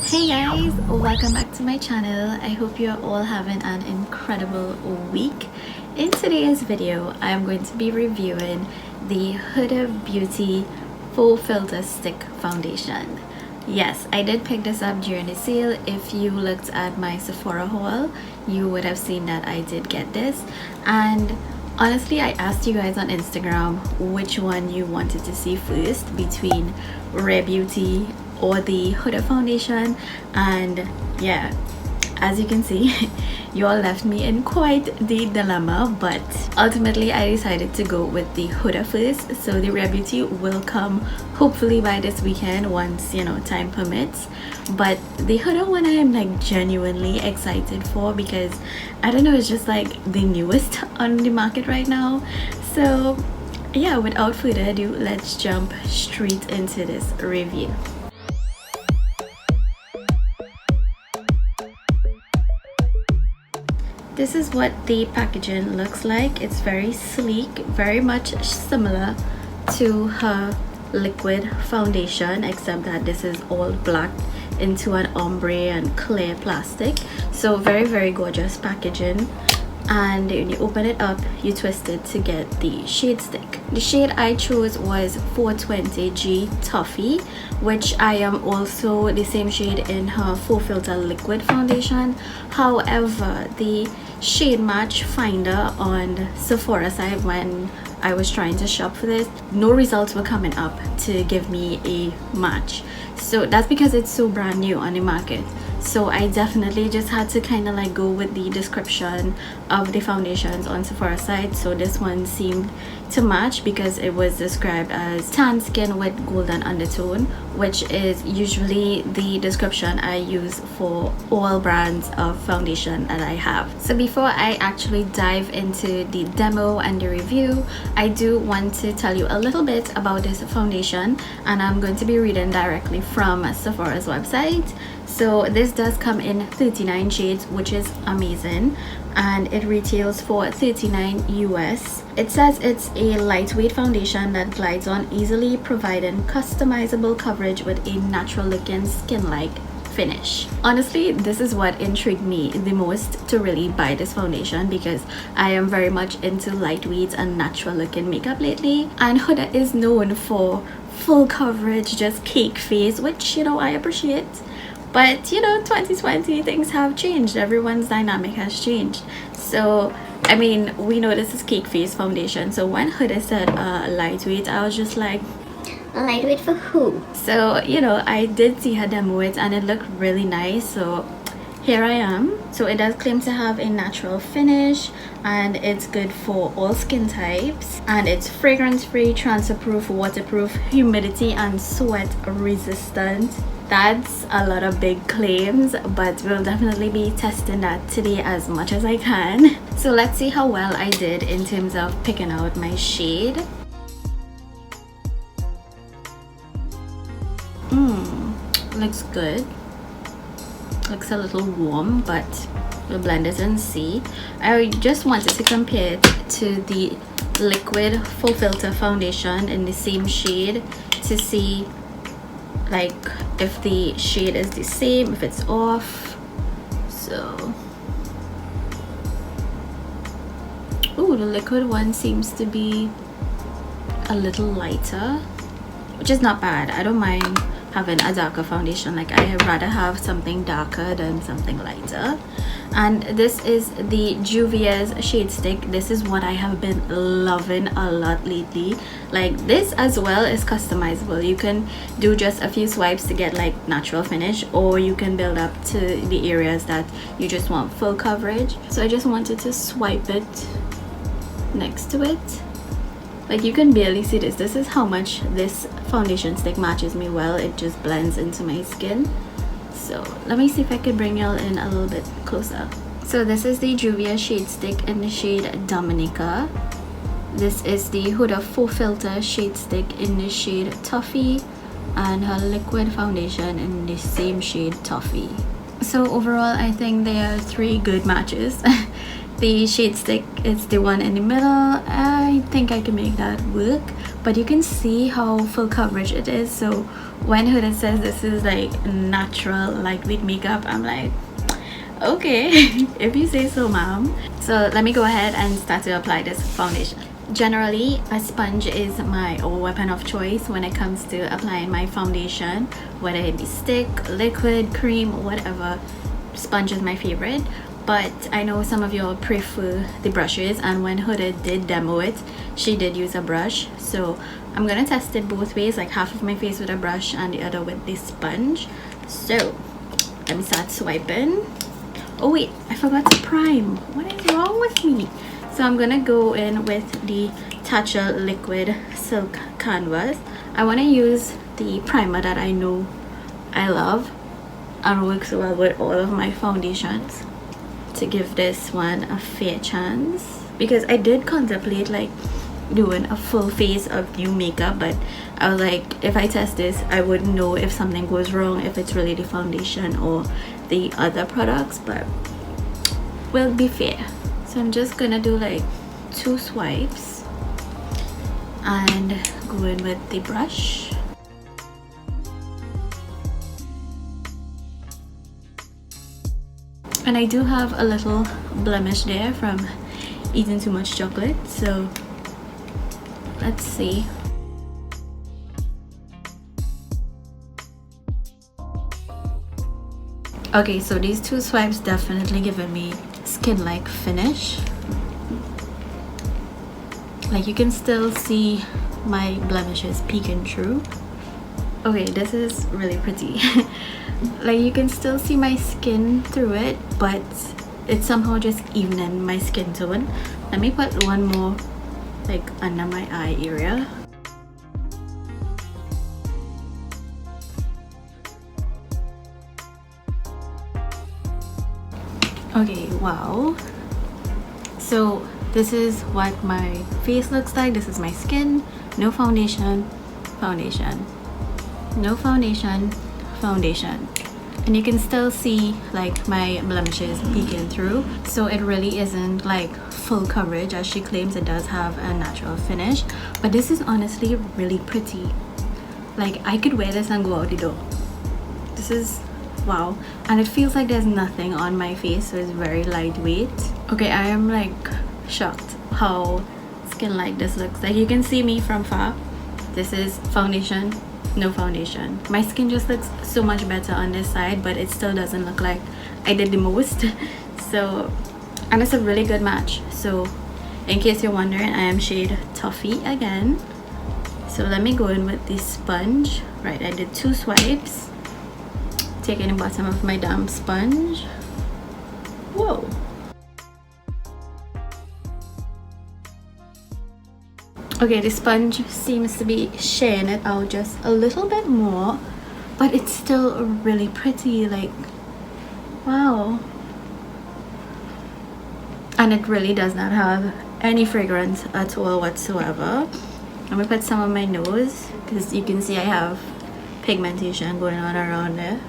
Hey guys, welcome back to my channel. I hope you're all having an incredible week. In today's video, I am going to be reviewing the Huda Beauty Faux Filter Stick Foundation. Yes, I did pick this up during the sale. If you looked at my Sephora haul, you would have seen that I did get this. And honestly, I asked you guys on Instagram which one you wanted to see first between Rare Beauty or the Huda foundation, and yeah, as you can see, you all left me in quite the dilemma, but ultimately I decided to go with the Huda first. So the Rare Beauty will come hopefully by this weekend once time permits, but the Huda one I am like genuinely excited for because I don't know, it's just like the newest on the market right now. So yeah, without further ado, let's jump straight into this review. This is what the packaging looks like. It's very sleek, very much similar to her liquid foundation, except that this is all black into an ombre and clear plastic. So very gorgeous packaging. And when you open it up, you twist it to get the shade stick. The shade I chose was 420G Toffee, which I am also the same shade in her Faux Filter liquid foundation. However, the shade match finder on Sephora side, when I was trying to shop for this, no results were coming up to give me a match. So that's because it's so brand new on the market. So I definitely just had to kind of like go with the description of the foundations on Sephora site. So this one seemed to match because it was described as tan skin with golden undertone, which is usually the description I use for all brands of foundation that I have. So before I actually dive into the demo and the review, I do want to tell you a little bit about this foundation, and I'm going to be reading directly from Sephora's website. So this does come in 39 shades, which is amazing, and it retails for $39 US. It says it's a lightweight foundation that glides on easily, providing customizable coverage with a natural looking skin-like finish. Honestly, this is what intrigued me the most to really buy this foundation, because I am very much into lightweight and natural looking makeup lately, and Huda is known for full coverage, just cake face, which I appreciate. But 2020, things have changed. Everyone's dynamic has changed. So I mean, we know this is cake face foundation. So when Huda said lightweight, I was just like, lightweight for who? So I did see her demo it and it looked really nice. So here I am. So it does claim to have a natural finish, and it's good for all skin types, and it's fragrance free, transfer proof, waterproof, humidity and sweat resistant. That's a lot of big claims, but we'll definitely be testing that today as much as I can. So let's see how well I did in terms of picking out my shade. Looks good. Looks a little warm, but we'll blend it and see. I just wanted to compare it to the liquid Faux Filter foundation in the same shade to see like if the shade is the same, if it's off. So the liquid one seems to be a little lighter, which is not bad. I don't mind having a darker foundation. Like, I'd rather have something darker than something lighter. And this is the Juvia's shade stick. This is what I have been loving a lot lately. Like, this as well is customizable. You can do just a few swipes to get like natural finish, or you can build up to the areas that you just want full coverage. So I just wanted to swipe it next to it. Like, you can barely see this. This is how much this foundation stick matches me well. It just blends into my skin. So let me see if I could bring y'all in a little bit closer. So this is the Juvia shade stick in the shade Dominica. This is the Huda Faux Filter shade stick in the shade Toffee, and her liquid foundation in the same shade Toffee. So overall, I think there are 3 good matches. The shade stick is the one in the middle. I think I can make that work, but you can see how full coverage it is. So when Huda says this is like natural lightweight makeup, I'm like, okay, if you say so, ma'am. So let me go ahead and start to apply this foundation. Generally, a sponge is my weapon of choice when it comes to applying my foundation, whether it be stick, liquid, cream, whatever. Sponge is my favorite, but I know some of y'all prefer the brushes, and when Huda did demo it, she did use a brush. So I'm gonna test it both ways, like half of my face with a brush and the other with the sponge. So let me start swiping. Oh wait, I forgot to prime. What is wrong with me? So I'm gonna go in with the Tatcha liquid silk canvas. I want to use the primer that I know I love and works well with all of my foundations to give this one a fair chance, because I did contemplate like doing a full face of new makeup, but I was like, if I test this, I wouldn't know if something goes wrong, if it's really the foundation or the other products, but we'll be fair. So I'm just gonna do like 2 swipes and go in with the brush. And I do have a little blemish there from eating too much chocolate, so let's see. Okay, so these 2 swipes definitely giving me skin-like finish. Like you can still see my blemishes peeking through. Okay, this is really pretty. Like you can still see my skin through it, but it's somehow just evening my skin tone. Let me put one more like under my eye area. Okay, wow. So this is what my face looks like. This is my skin. No foundation, foundation. No foundation, foundation. And you can still see like my blemishes peeking through. So it really isn't like full coverage as she claims. It does have a natural finish. But this is honestly really pretty. Like I could wear this and go out the door. This is wow. And it feels like there's nothing on my face, so it's very lightweight. Okay, I am like shocked how skin like this looks. Like you can see me from far. This is foundation, no foundation. My skin just looks so much better on this side, but it still doesn't look like I did the most. So, and it's a really good match. So in case you're wondering, I am shade Toffee again. So let me go in with the sponge. Right, I did 2 swipes. Taking the bottom of my damn sponge. Whoa. Okay, the sponge seems to be shading it out just a little bit more, but it's still really pretty. Like, wow. And it really does not have any fragrance at all whatsoever. I'm gonna put some on my nose because you can see I have pigmentation going on around there.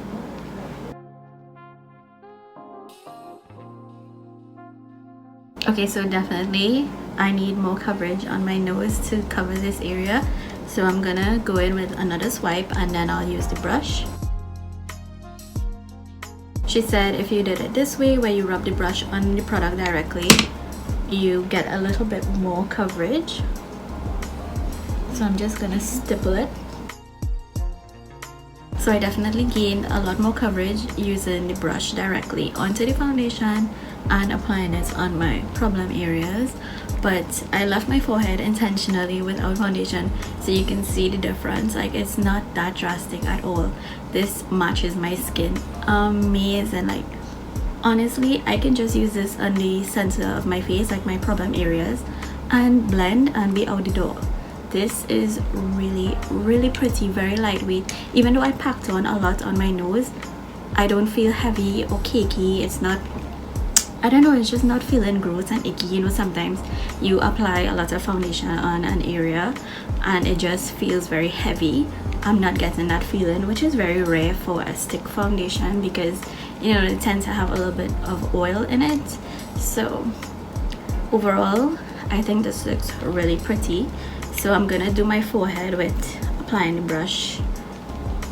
Okay, so definitely I need more coverage on my nose to cover this area. So I'm gonna go in with another swipe and then I'll use the brush. She said if you did it this way, where you rub the brush on the product directly, you get a little bit more coverage. So I'm just gonna stipple it. So I definitely gained a lot more coverage using the brush directly onto the foundation and applying it on my problem areas. But I left my forehead intentionally without foundation so you can see the difference. Like it's not that drastic at all. This matches my skin amazing. Like honestly, I can just use this on the center of my face, like my problem areas, and blend and be out the door. This is really, really pretty, very lightweight. Even though I packed on a lot on my nose, I don't feel heavy or cakey. It's not, I don't know, it's just not feeling gross and icky. You know, sometimes you apply a lot of foundation on an area and it just feels very heavy. I'm not getting that feeling, which is very rare for a stick foundation because, you know, it tends to have a little bit of oil in it. So overall, I think this looks really pretty. So I'm gonna do my forehead with applying the brush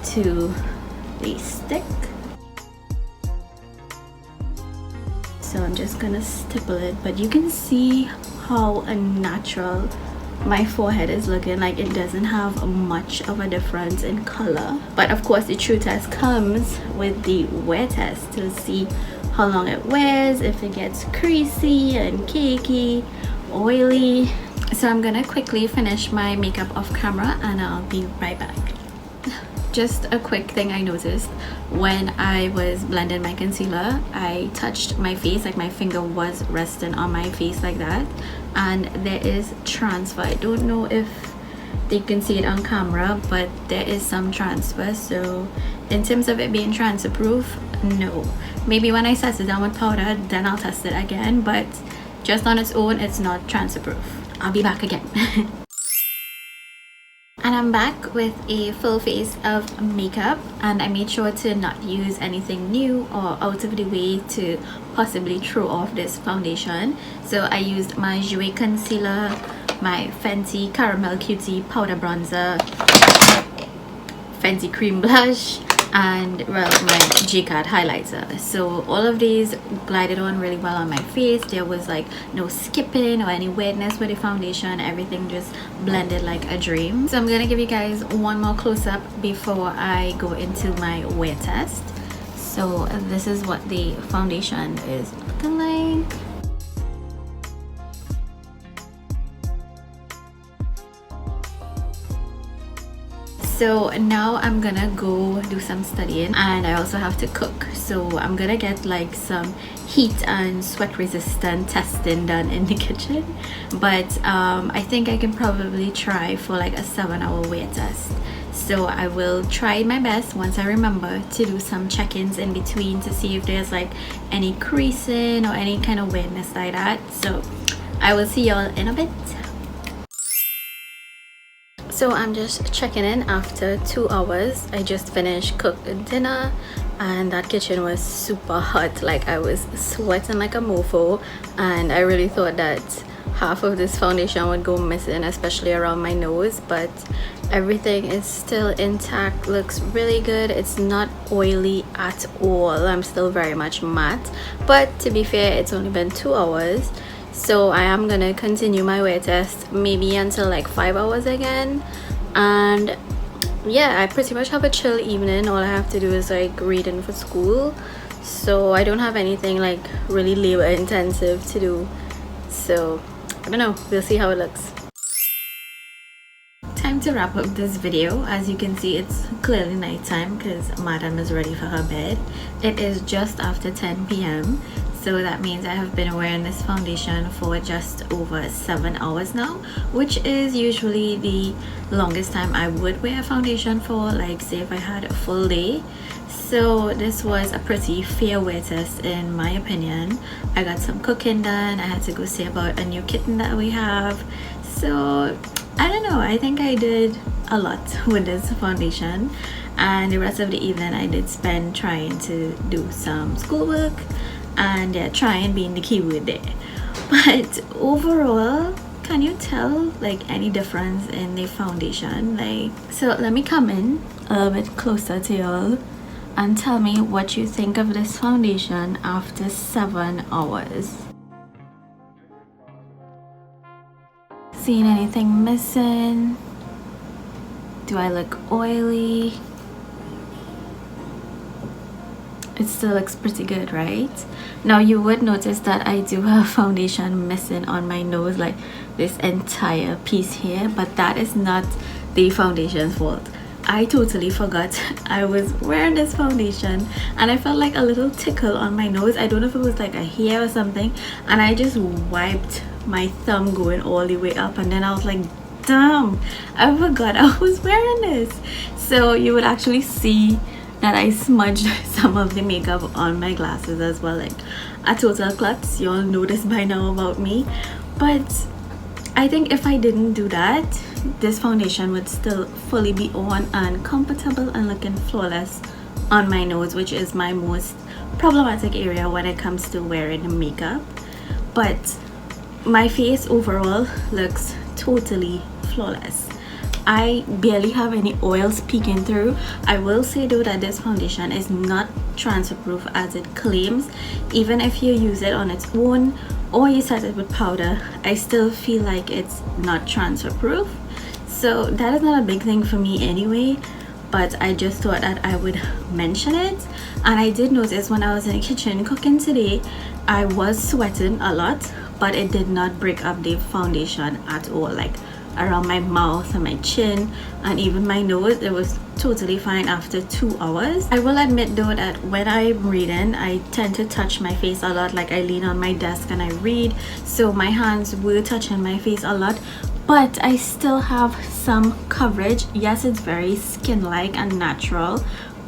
to the stick. So I'm just gonna stipple it, but you can see how natural my forehead is looking. Like, it doesn't have much of a difference in color, but of course the true test comes with the wear test to see how long it wears, if it gets creasy and cakey, oily. So I'm gonna quickly finish my makeup off camera and I'll be right back. Just a quick thing I noticed when I was blending my concealer, I touched my face, like my finger was resting on my face like that, and there is transfer. I don't know if they can see it on camera, but there is some transfer. So in terms of it being transfer proof, no. Maybe when I set it down with powder, then I'll test it again, but just on its own, it's not transfer proof. I'll be back again. And I'm back with a full face of makeup, and I made sure to not use anything new or out of the way to possibly throw off this foundation. So I used my Jouer concealer, my Fenty Caramel Cutie powder bronzer, Fenty cream blush, and well, my G-Cat highlighter. So all of these glided on really well on my face. There was like no skipping or any weirdness with the foundation. Everything just blended like a dream. So I'm gonna give you guys one more close-up before I go into my wear test. So this is what the foundation is looking like. So now I'm gonna go do some studying, and I also have to cook. So I'm gonna get like some heat and sweat resistant testing done in the kitchen, but I think I can probably try for like a 7-hour wear test. So I will try my best once I remember to do some check-ins in between to see if there's like any creasing or any kind of weirdness like that. So I will see y'all in a bit. So I'm just checking in after 2 hours. I just finished cooking dinner and that kitchen was super hot. Like, I was sweating like a mofo, and I really thought that half of this foundation would go missing, especially around my nose, but everything is still intact. Looks really good. It's not oily at all. I'm still very much matte, but to be fair, it's only been 2 hours. So I am gonna continue my wear test maybe until like 5 hours again, and yeah, I pretty much have a chill evening. All I have to do is like reading for school, so I don't have anything like really labor intensive to do. So I don't know, we'll see how it looks. Time to wrap up this video. As you can see, it's clearly nighttime because madam is ready for her bed. It is just after 10 p.m. so that means I have been wearing this foundation for just over 7 hours now, which is usually the longest time I would wear a foundation for, like say if I had a full day. So this was a pretty fair wear test in my opinion. I got some cooking done. I had to go see about a new kitten that we have. So I don't know, I think I did a lot with this foundation, and the rest of the evening I did spend trying to do some schoolwork and yeah, trying being the keyword there. But overall, can you tell like any difference in the foundation? Like, so let me come in a little bit closer to y'all and tell me what you think of this foundation after 7 hours. Seeing anything missing? Do I look oily? It still looks pretty good, right? Now you would notice that I do have foundation missing on my nose, like this entire piece here, but that is not the foundation's fault. I totally forgot I was wearing this foundation and I felt like a little tickle on my nose. I don't know if it was like a hair or something, and I just wiped my thumb going all the way up, and then I was like, damn, I forgot I was wearing this. So you would actually see that I smudged some of the makeup on my glasses as well, like a total klutz. You all know this by now about me, but I think if I didn't do that, this foundation would still fully be on and comfortable and looking flawless on my nose, which is my most problematic area when it comes to wearing makeup. But my face overall looks totally flawless. I barely have any oils peeking through. I will say though that this foundation is not transfer proof as it claims. Even if you use it on its own or you set it with powder, I still feel like it's not transfer proof. So that is not a big thing for me anyway, but I just thought that I would mention it. And I did notice when I was in the kitchen cooking today, I was sweating a lot, but it did not break up the foundation at all. Like around my mouth and my chin and even my nose, it was totally fine after 2 hours. I will admit though that when I'm reading, I tend to touch my face a lot. Like I lean on my desk and I read, so my hands were touching my face a lot, but I still have some coverage. Yes, it's very skin-like and natural,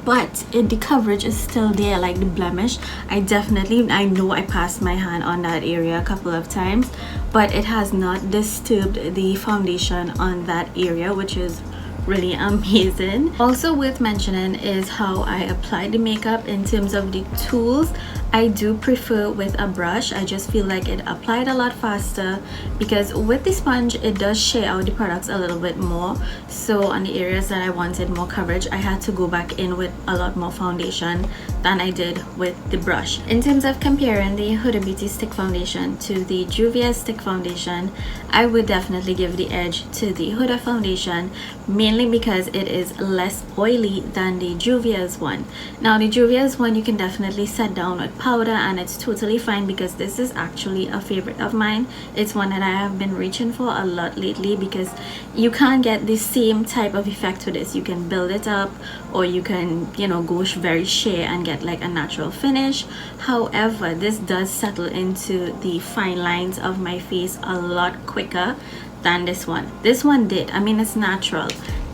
but the coverage is still there, like the blemish. I know I passed my hand on that area a couple of times, but it has not disturbed the foundation on that area, which is really amazing. Also worth mentioning is how I apply the makeup. In terms of the tools, I do prefer with a brush. I just feel like it applied a lot faster, because with the sponge it does share out the products a little bit more. So on the areas that I wanted more coverage, I had to go back in with a lot more foundation than I did with the brush. In terms of comparing the Huda Beauty stick foundation to the Juvia stick foundation, I would definitely give the edge to the Huda foundation, mainly because it is less oily than the Juvia's one. Now the Juvia's one you can definitely set down with powder and it's totally fine, because this is actually a favorite of mine. It's one that I have been reaching for a lot lately, because you can't get the same type of effect with this. You can build it up, or you can, you know, go very sheer and get like a natural finish. However, this does settle into the fine lines of my face a lot quicker than this one. This one did. I mean, it's natural.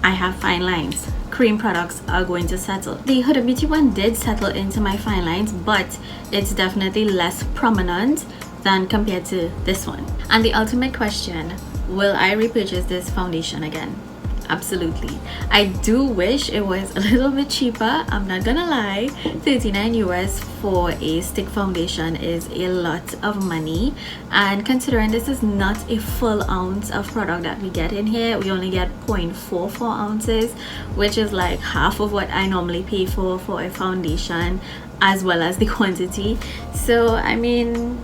I have fine lines. Cream products are going to settle. The Huda Beauty one did settle into my fine lines, but it's definitely less prominent than compared to this one. And the ultimate question, will I repurchase this foundation again? Absolutely. I do wish it was a little bit cheaper. I'm not gonna lie, 39 US for a stick foundation is a lot of money, and considering this is not a full ounce of product that we get in here, we only get 0.44 ounces, which is like half of what I normally pay for a foundation, as well as the quantity. So I mean,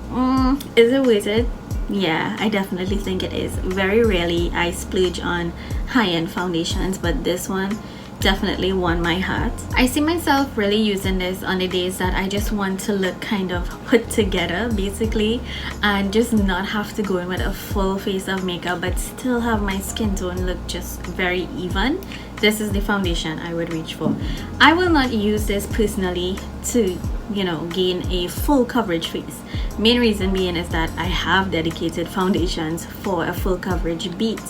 is it worth it? Yeah, I definitely think it is. Very rarely I splurge on high-end foundations, but this one definitely won my heart. I see myself really using this on the days that I just want to look kind of put together basically, and just not have to go in with a full face of makeup but still have my skin tone look just very even. This is the foundation I would reach for. I will not use this personally to, you know, gain a full coverage face. Main reason being is that I have dedicated foundations for a full coverage beat.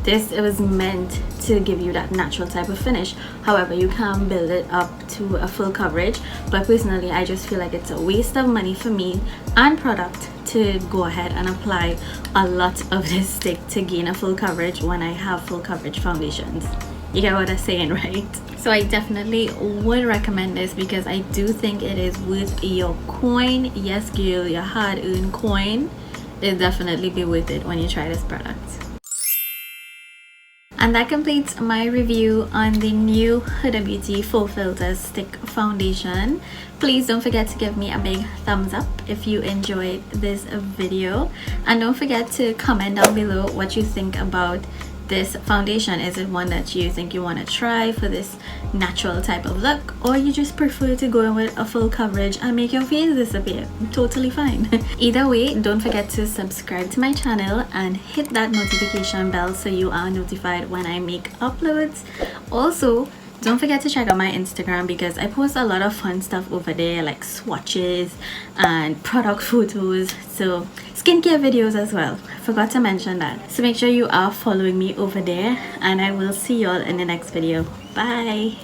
This, it was meant to give you that natural type of finish. However, you can build it up to a full coverage, but personally I just feel like it's a waste of money for me and product to go ahead and apply a lot of this stick to gain a full coverage when I have full coverage foundations. You get what I'm saying, right? So I definitely would recommend this, because I do think it is worth your coin. Yes girl, your hard-earned coin. It'll definitely be worth it when you try this product. And that completes my review on the new Huda Beauty Faux Filter Stick Foundation. Please don't forget to give me a big thumbs up if you enjoyed this video, and don't forget to comment down below what you think about this foundation. Is it one that you think you want to try for this natural type of look, or you just prefer to go in with a full coverage and make your face disappear? Totally fine. Either way, don't forget to subscribe to my channel and hit that notification bell so you are notified when I make uploads. Also, don't forget to check out my Instagram, because I post a lot of fun stuff over there, like swatches and product photos, so skincare videos as well. I forgot to mention that. So make sure you are following me over there, and I will see y'all in the next video. Bye.